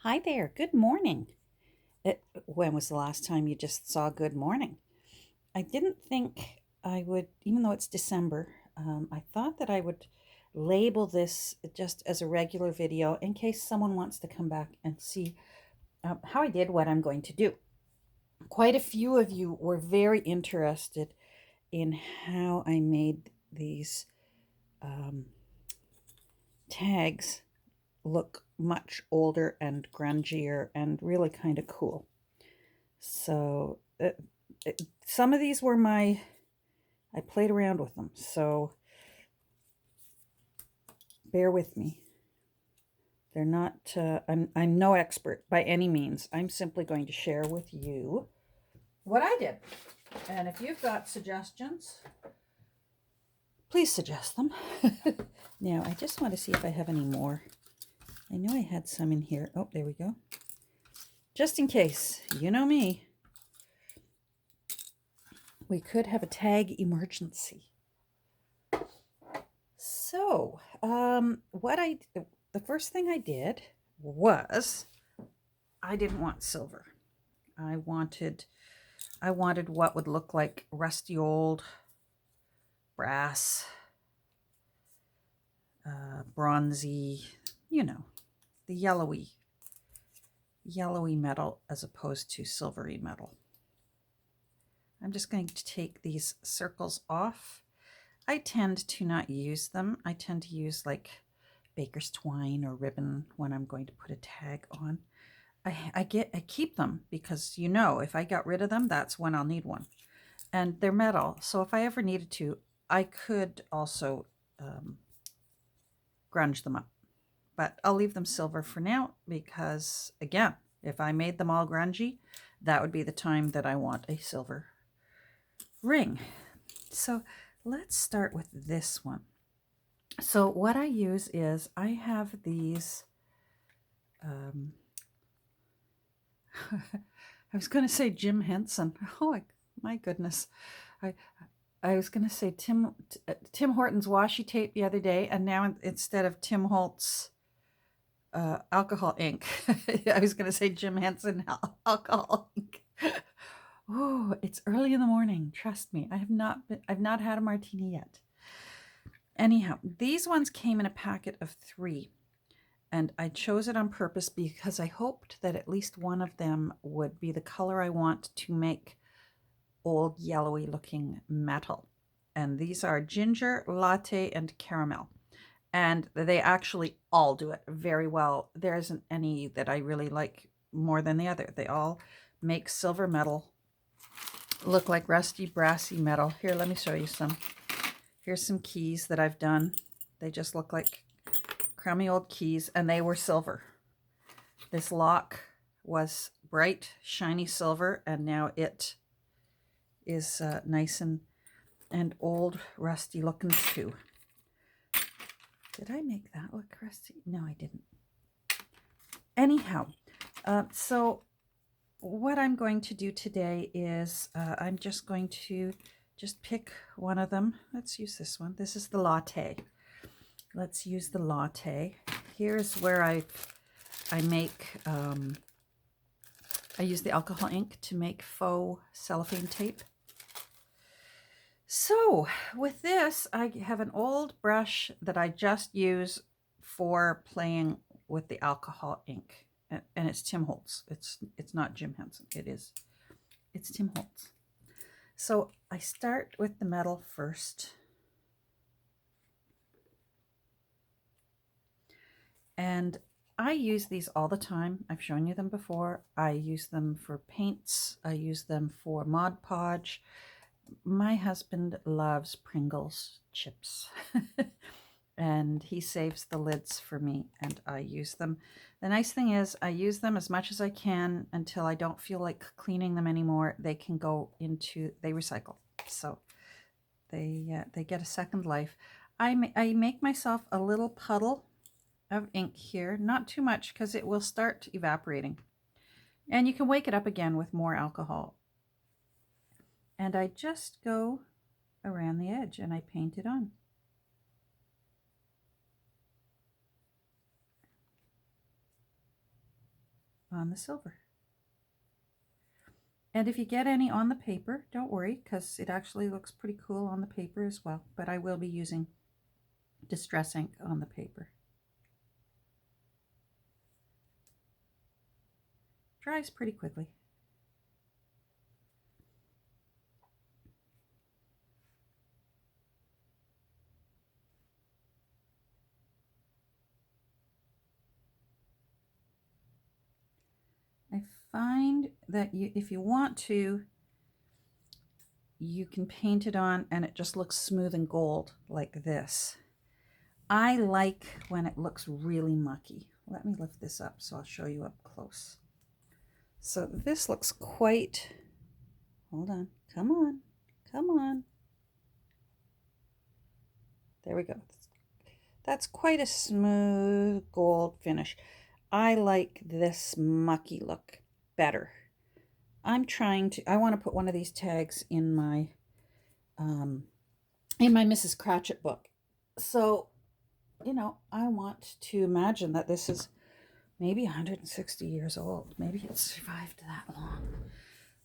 Hi there. Good morning. When was the last time you just saw good morning? I didn't think I would, even though it's December, I thought that I would label this just as a regular video in case someone wants to come back and see how I did what I'm going to do. Quite a few of you were very interested in how I made these um, tags look much older and grungier and really kind of cool. So some of these were I played around with them. So bear with me. They're not, I'm no expert by any means. I'm simply going to share with you what I did. And if you've got suggestions, please suggest them. Now, I just want to see if I have any more. I know I had some in here. Oh, there we go. Just in case, you know me. We could have a tag emergency. So, the first thing I did was I didn't want silver. I wanted what would look like rusty old brass, bronzy, the yellowy metal as opposed to silvery metal. I'm just going to take these circles off. I tend to not use them. I tend to use like baker's twine or ribbon when I'm going to put a tag on. I keep them because if I got rid of them, that's when I'll need one. And they're metal, so if I ever needed to, I could also grunge them up. But I'll leave them silver for now because, again, if I made them all grungy, that would be the time that I want a silver ring. So let's start with this one. So what I use is I have these, I was going to say Jim Henson. Oh, my goodness. I I was going to say Tim Hortons washi tape the other day, and now instead of Tim Holtz alcohol ink, I was going to say Jim Henson alcohol ink. Oh, it's early in the morning. Trust me, I've not had a martini yet. Anyhow, these ones came in a packet of 3. And I chose it on purpose because I hoped that at least one of them would be the color I want to make old yellowy looking metal. And these are ginger, latte, and caramel. And they actually all do it very well. There isn't any that I really like more than the other. They all make silver metal look like rusty, brassy metal. Here, let me show you some. Here's some keys that I've done. They just look like crummy old keys, and they were silver. This lock was bright, shiny silver, and now it is nice and old, rusty looking too. Did I make that look rusty? No, I didn't. Anyhow, so what I'm going to do today is I'm just going to pick one of them. Let's use this one. This is the latte. Let's use the latte. Here's where I make, I use the alcohol ink to make faux cellophane tape. So with this, I have an old brush that I just use for playing with the alcohol ink. And it's Tim Holtz. It's not Jim Henson. It's Tim Holtz. So I start with the metal first. And I use these all the time. I've shown you them before. I use them for paints. I use them for Mod Podge. My husband loves Pringles chips. And he saves the lids for me, and I use them. The nice thing is I use them as much as I can until I don't feel like cleaning them anymore. They can go into, they recycle. So they get a second life. I make myself a little puddle of ink here, not too much because it will start evaporating. And you can wake it up again with more alcohol. And I just go around the edge and I paint it on. on the silver. And if you get any on the paper, don't worry, because it actually looks pretty cool on the paper as well. But I will be using Distress ink on the paper. Dries pretty quickly. I find that if you want to, you can paint it on and it just looks smooth and gold like this. I like when it looks really mucky. Let me lift this up so I'll show you up close. So this looks quite, hold on, come on, come on. There we go. That's quite a smooth gold finish. I like this mucky look better. I want to put one of these tags in my Mrs. Cratchit book. So, you know, I want to imagine that this is maybe 160 years old. Maybe it's survived that long.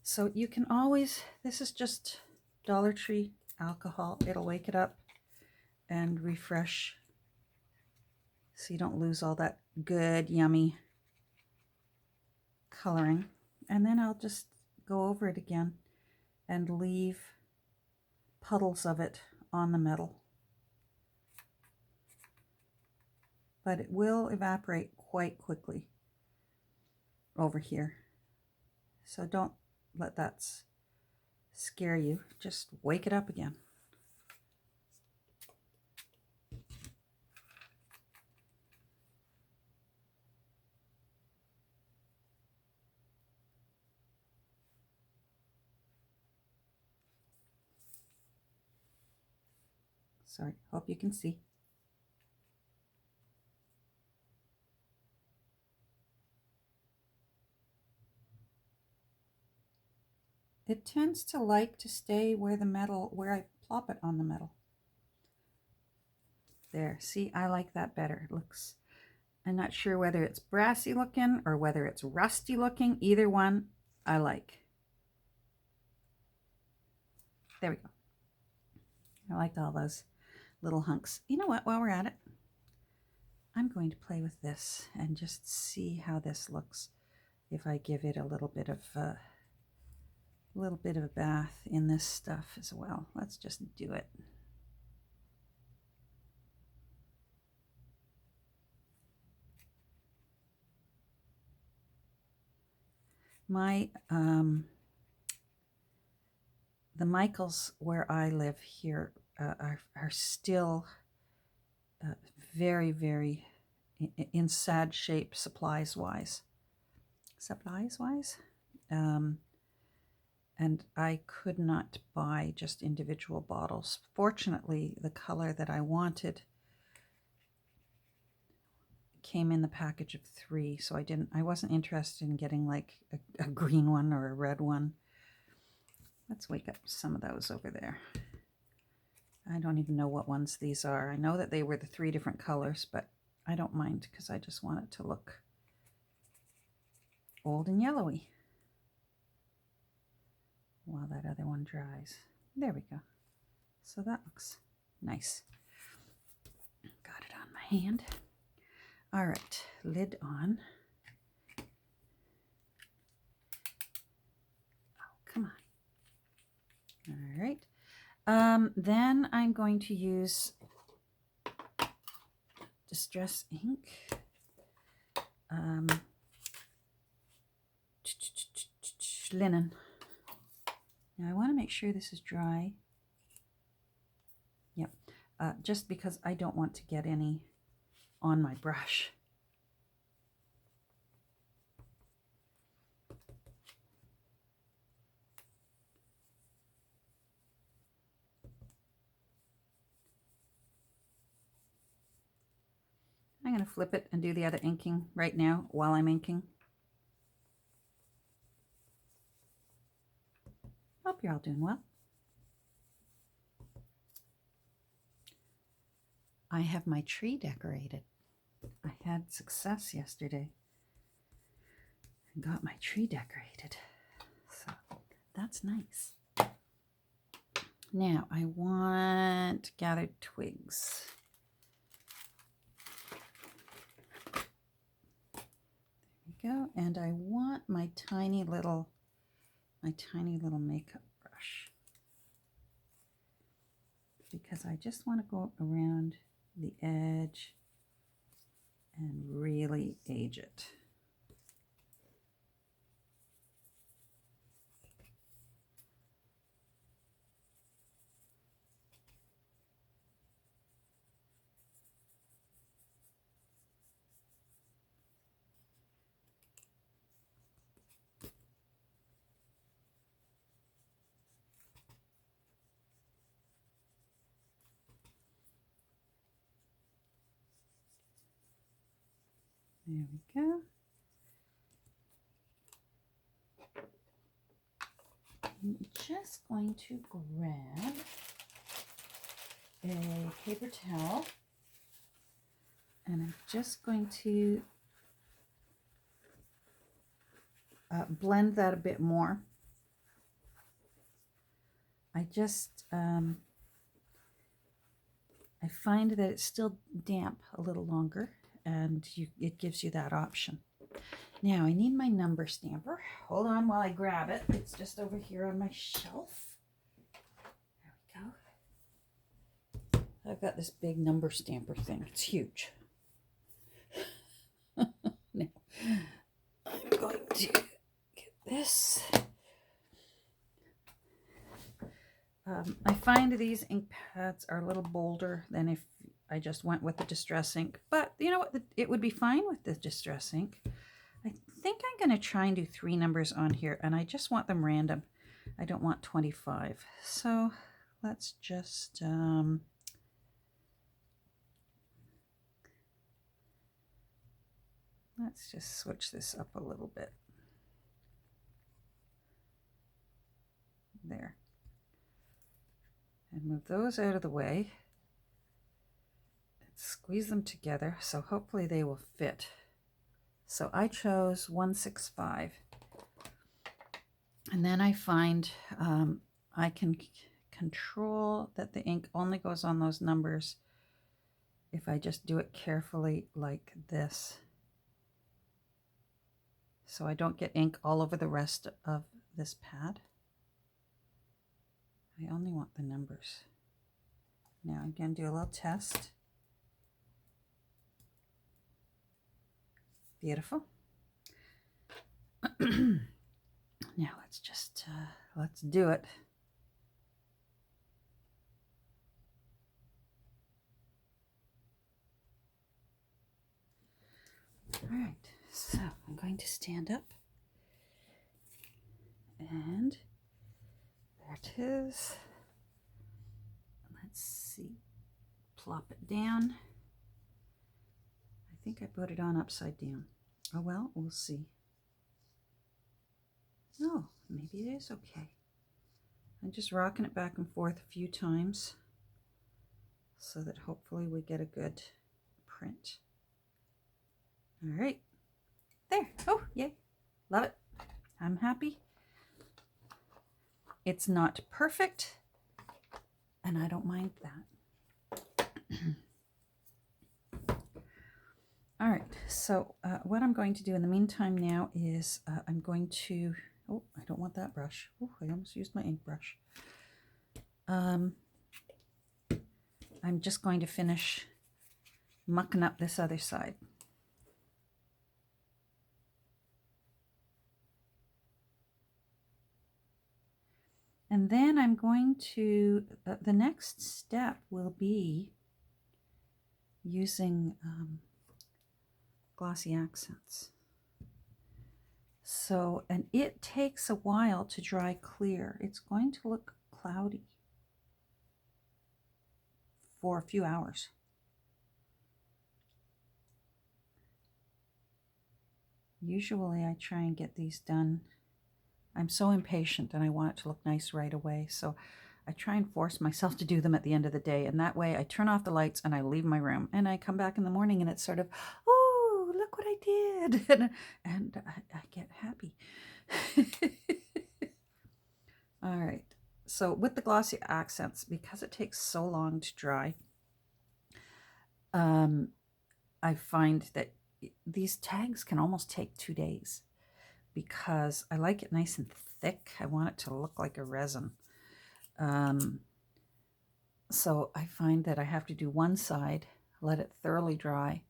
So you can always, this is just Dollar Tree alcohol. It'll wake it up and refresh so you don't lose all that good, yummy coloring. And then I'll just go over it again and leave puddles of it on the metal. But it will evaporate quite quickly over here. So don't let that scare you. Just wake it up again. Sorry, hope you can see. It tends to like to stay where I plop it on the metal. There, see, I like that better. It looks, I'm not sure whether it's brassy looking or whether it's rusty looking. Either one I like. There we go. I liked all those little hunks. You know what, while we're at it, I'm going to play with this and just see how this looks if I give it a little bit of a bath in this stuff as well. Let's just do it. My the Michaels where I live here are still very, very in sad shape supplies wise. And I could not buy just individual bottles. Fortunately, the color that I wanted came in the package of 3, so I wasn't interested in getting like a green one or a red one. Let's wake up some of those over there. I don't even know what ones these are. I know that they were the 3 different colors, but I don't mind because I just want it to look old and yellowy while that other one dries. There we go. So that looks nice. Got it on my hand. All right, lid on. Oh, come on. All right. Then I'm going to use Distress ink. Linen. Now I want to make sure this is dry. Yep. Just because I don't want to get any on my brush. I'm going to flip it and do the other inking right now while I'm inking. Hope you're all doing well. I have my tree decorated. I had success yesterday. and got my tree decorated. So that's nice. Now I want gathered twigs. There we go. And I want my tiny little makeup brush, because I just want to go around the edge and really age it. There we go. I'm just going to grab a paper towel, and I'm just going to blend that a bit more. I find that it's still damp a little longer, and it gives you that option. Now I need my number stamper. Hold on while I grab it. It's just over here on my shelf. There we go. I've got this big number stamper thing. It's huge. Now I'm going to get this. I find these ink pads are a little bolder than if I just went with the Distress ink. But you know what? It would be fine with the Distress ink. I think I'm going to try and do 3 numbers on here, and I just want them random. I don't want 25. So let's just switch this up a little bit. There. And move those out of the way. And squeeze them together, so hopefully they will fit. So I chose 165. And then I find I can control that the ink only goes on those numbers if I just do it carefully like this. So I don't get ink all over the rest of this pad. I only want the numbers. Now I'm going to do a little test. Beautiful. Now let's just, let's do it. All right, so I'm going to stand up. And there it is. Let's see. Plop it down. I think I put it on upside down. Oh well, we'll see. Oh, maybe it is okay. I'm just rocking it back and forth a few times so that hopefully we get a good print. All right. There. Oh, yay. Love it. I'm happy. It's not perfect, and I don't mind that. All right, so what I'm going to do in the meantime now is I'm going to, oh, I don't want that brush. Oh, I almost used my ink brush. I'm just going to finish mucking up this other side. And then I'm going to, the next step will be using glossy accents. So, and it takes a while to dry clear. It's going to look cloudy for a few hours. Usually I try and get these done. I'm so impatient and I want it to look nice right away. So I try and force myself to do them at the end of the day. And that way I turn off the lights and I leave my room. And I come back in the morning and it's sort of, oh, look look what I did. And I get happy. All right. So with the glossy accents, because it takes so long to dry, I find that these tags can almost take 2 days because I like it nice and thick. I want it to look like a resin. So I find that I have to do one side, let it thoroughly dry,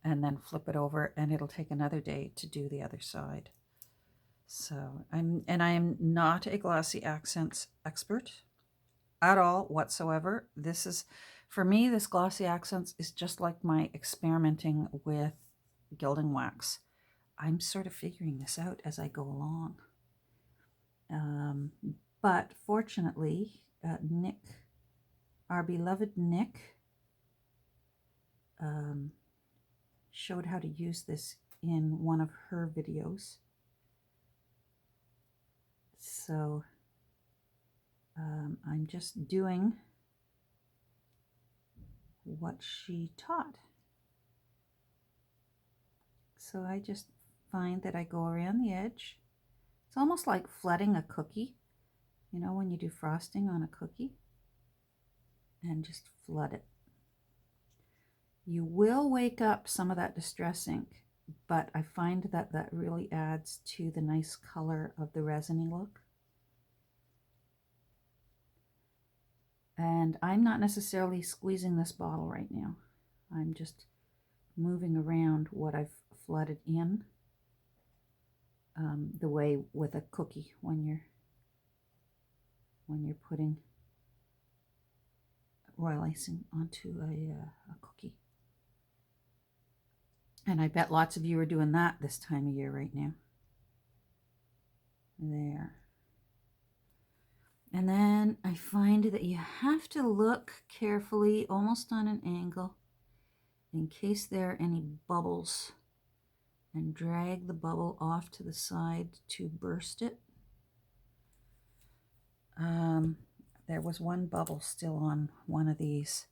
and then flip it over, and it'll take another day to do the other side. So I am not a glossy accents expert at all whatsoever. This is, for me, this glossy accents is just like my experimenting with gilding wax. I'm sort of figuring this out as I go along. But fortunately, Nick, our beloved Nick, showed how to use this in one of her videos. So I'm just doing what she taught. So I just find that I go around the edge. It's almost like flooding a cookie, you know, when you do frosting on a cookie, and just flood it. You will wake up some of that distress ink, but I find that that really adds to the nice color of the resiny look. And I'm not necessarily squeezing this bottle right now. I'm just moving around what I've flooded in, the way with a cookie when you're putting royal icing onto a cookie. And I bet lots of you are doing that this time of year right now. There. And then I find that you have to look carefully, almost on an angle, in case there are any bubbles, and drag the bubble off to the side to burst it. There was one bubble still on one of these.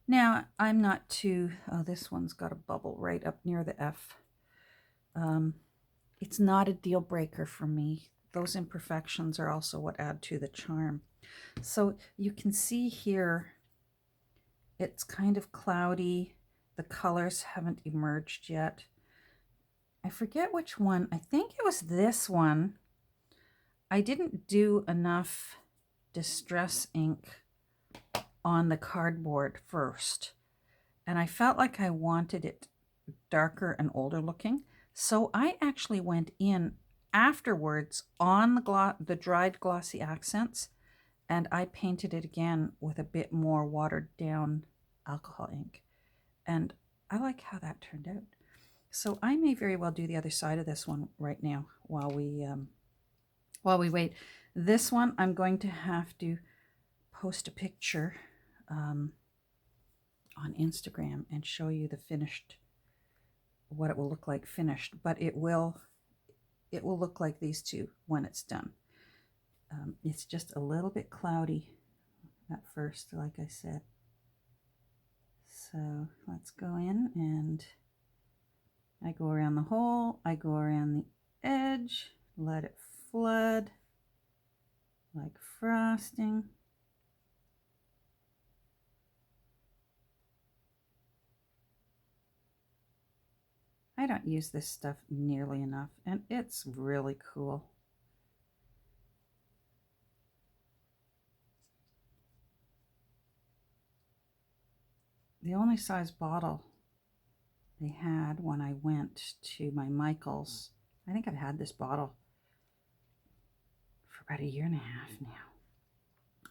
Now, I'm not too, oh, this one's got a bubble right up near the F. It's not a deal breaker for me. Those imperfections are also what add to the charm. So you can see here, it's kind of cloudy. The colors haven't emerged yet. I forget which one. I think it was this one. I didn't do enough distress ink on the cardboard first, and I felt like I wanted it darker and older looking. So I actually went in afterwards on the dried glossy accents, and I painted it again with a bit more watered down alcohol ink. And I like how that turned out. So I may very well do the other side of this one right now while we wait. This one I'm going to have to post a picture on Instagram and show you the finished, what it will look like finished, but it will look like these two when it's done. It's just a little bit cloudy at first, like I said. So let's go in, and I go around the hole, I go around the edge, let it flood like frosting. I don't use this stuff nearly enough, and it's really cool. The only size bottle they had when I went to my Michael's, I think I've had this bottle for about 1.5 years now.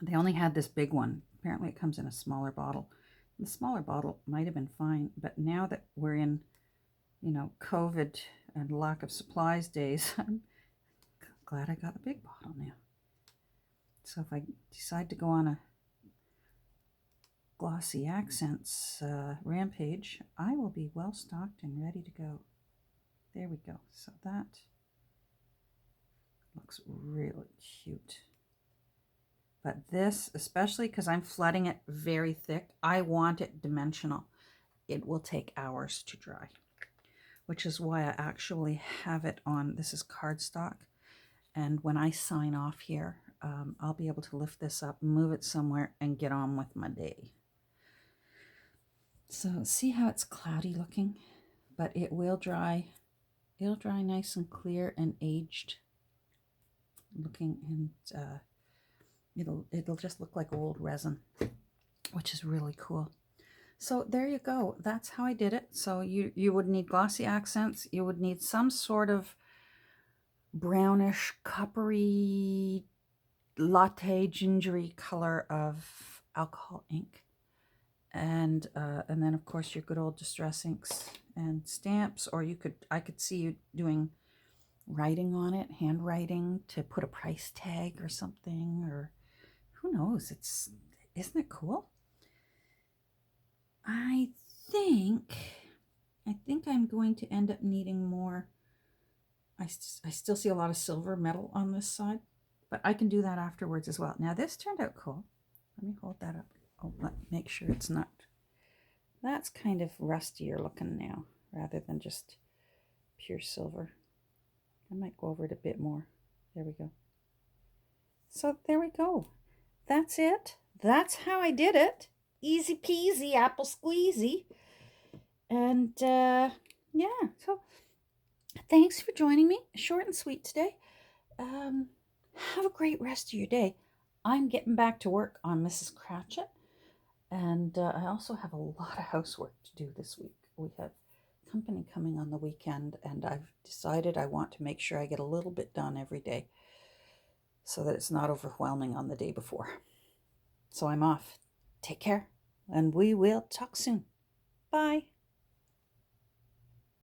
They only had this big one. Apparently it comes in a smaller bottle. The smaller bottle might have been fine, but now that we're in, you know, COVID and lack of supplies days, I'm glad I got the big bottle now. So if I decide to go on a glossy accents rampage, I will be well stocked and ready to go. There we go. So that looks really cute. But this, especially because I'm flooding it very thick, I want it dimensional. It will take hours to dry. which is why I actually have it on. This is cardstock. And when I sign off here, I'll be able to lift this up, move it somewhere, and get on with my day. So see how it's cloudy looking? But it will dry. It'll dry nice and clear and aged looking, and it'll just look like old resin, which is really cool. So there you go. That's how I did it. So you would need glossy accents. You would need some sort of brownish, coppery, latte, gingery color of alcohol ink. And then of course your good old distress inks and stamps, or I could see you doing writing on it, handwriting to put a price tag or something, or who knows. Isn't it cool? I think I'm going to end up needing more. I still see a lot of silver metal on this side, but I can do that afterwards as well. Now this turned out cool. Let me hold that up. Oh, make sure it's not. That's kind of rustier looking now, rather than just pure silver. I might go over it a bit more. There we go. So there we go. That's it. That's how I did it. Easy peasy, apple squeezy. And yeah, so thanks for joining me. Short and sweet today. Have a great rest of your day. I'm getting back to work on Mrs. Cratchit. And I also have a lot of housework to do this week. We have company coming on the weekend, and I've decided I want to make sure I get a little bit done every day so that it's not overwhelming on the day before. So I'm off. Take care, and we will talk soon. Bye.